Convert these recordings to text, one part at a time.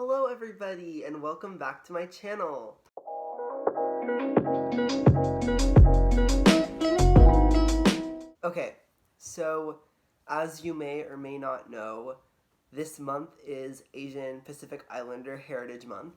Hello everybody and welcome back to my channel. Okay, so as you may or may not know, this month is Asian Pacific Islander Heritage Month,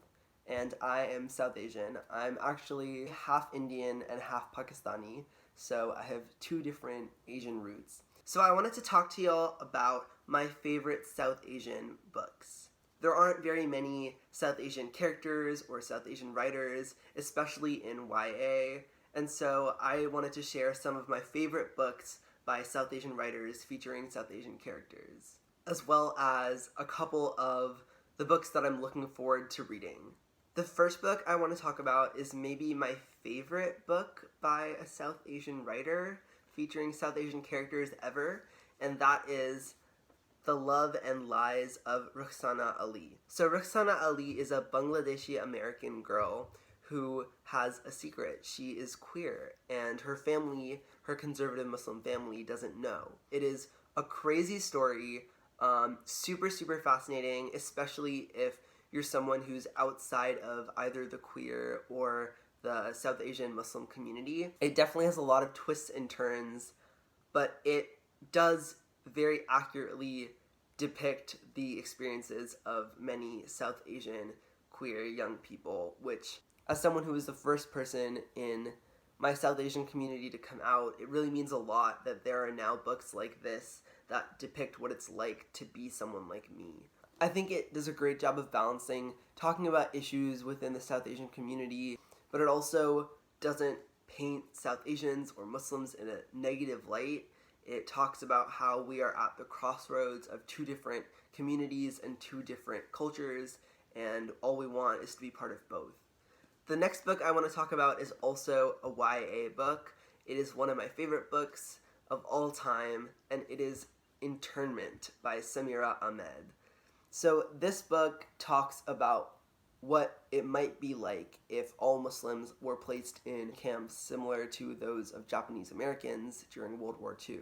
and I am South Asian. I'm actually half Indian and half Pakistani, so I have two different Asian roots. So I wanted to talk to y'all about my favorite South Asian books. There aren't very many South Asian characters or South Asian writers, especially in YA, and so I wanted to share some of my favorite books by South Asian writers featuring South Asian characters, as well as a couple of the books that I'm looking forward to reading. The first book I want to talk about is maybe my favorite book by a South Asian writer featuring South Asian characters ever, and that is The Love and Lies of Rosana Ali. So Rosana Ali is a Bangladeshi American girl who has a secret. She is queer, and her family, her conservative Muslim family, doesn't know. It is a crazy story, super fascinating, especially if you're someone who's outside of either the queer or the South Asian Muslim community. It definitely has a lot of twists and turns, but it does very accurately depict the experiences of many South Asian queer young people, which, as someone who was the first person in my South Asian community to come out, it really means a lot that there are now books like this that depict what it's like to be someone like me. I think it does a great job of balancing talking about issues within the South Asian community, but it also doesn't paint South Asians or Muslims in a negative light. It talks about how we are at the crossroads of two different communities and two different cultures, and all we want is to be part of both. The next book I want to talk about is also a YA book. It is one of my favorite books of all time, and it is Internment by Samira Ahmed. So this book talks about what it might be like if all Muslims were placed in camps similar to those of Japanese Americans during World War II.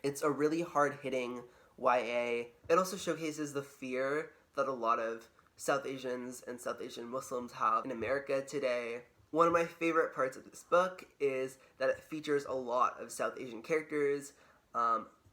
It's a really hard-hitting YA. It also showcases the fear that a lot of South Asians and South Asian Muslims have in America today. One of my favorite parts of this book is that it features a lot of South Asian characters,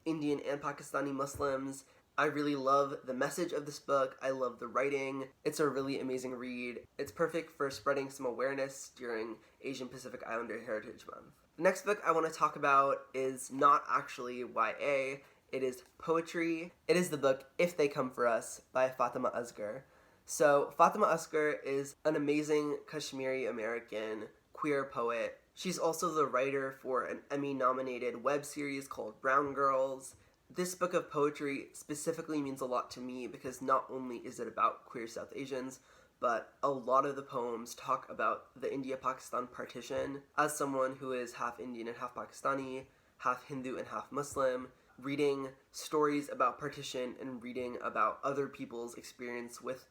Indian and Pakistani Muslims. I really love the message of this book. I love the writing. It's a really amazing read. It's perfect for spreading some awareness during Asian Pacific Islander Heritage Month. The next book I want to talk about is not actually YA. It is poetry. It is the book If They Come For Us by Fatima Asghar. So Fatima Asghar is an amazing Kashmiri American queer poet. She's also the writer for an Emmy-nominated web series called Brown Girls. This book of poetry specifically means a lot to me because not only is it about queer South Asians, but a lot of the poems talk about the India-Pakistan partition. As someone who is half Indian and half Pakistani, half Hindu and half Muslim, reading stories about partition and reading about other people's experience with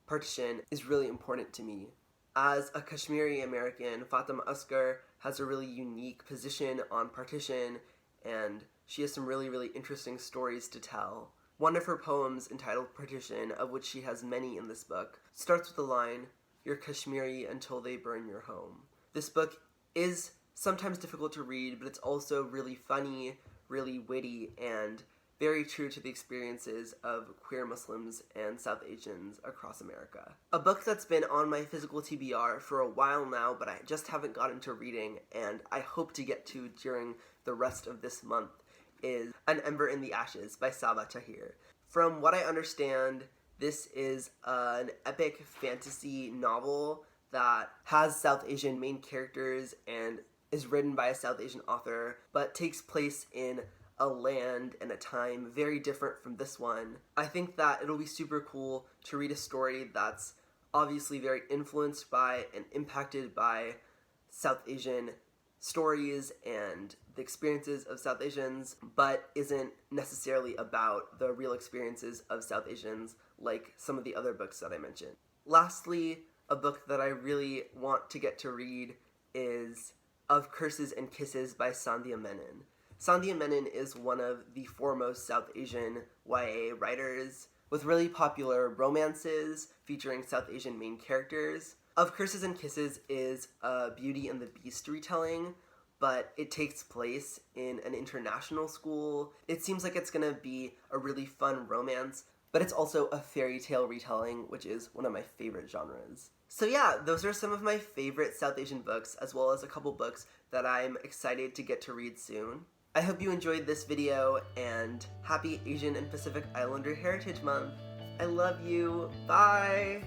partition is really important to me. As a Kashmiri American, Fatima Asghar has a really unique position on partition, and she has some really interesting stories to tell. One of her poems, entitled Partition, of which she has many in this book, starts with the line, "You're Kashmiri until they burn your home." This book is sometimes difficult to read, but it's also really funny, really witty, and very true to the experiences of queer Muslims and South Asians across America. A book that's been on my physical TBR for a while now, but I just haven't gotten to reading, and I hope to get to during the rest of this month, is An Ember in the Ashes by Sabaa Tahir. From what I understand, this is an epic fantasy novel that has South Asian main characters and is written by a South Asian author, but takes place in a land and a time very different from this one. I think that it'll be super cool to read a story that's obviously very influenced by and impacted by South Asian stories and the experiences of South Asians, but isn't necessarily about the real experiences of South Asians like some of the other books that I mentioned. Lastly, a book that I really want to get to read is Of Curses and Kisses by Sandhya Menon. Sandhya Menon is one of the foremost South Asian YA writers. with really popular romances featuring South Asian main characters. Of Curses and Kisses is a Beauty and the Beast retelling, but it takes place in an international school. It seems like it's gonna be a really fun romance, but it's also a fairy tale retelling, which is one of my favorite genres. So yeah, those are some of my favorite South Asian books, as well as a couple books that I'm excited to get to read soon. I hope you enjoyed this video, and happy Asian and Pacific Islander Heritage Month! I love you! Bye!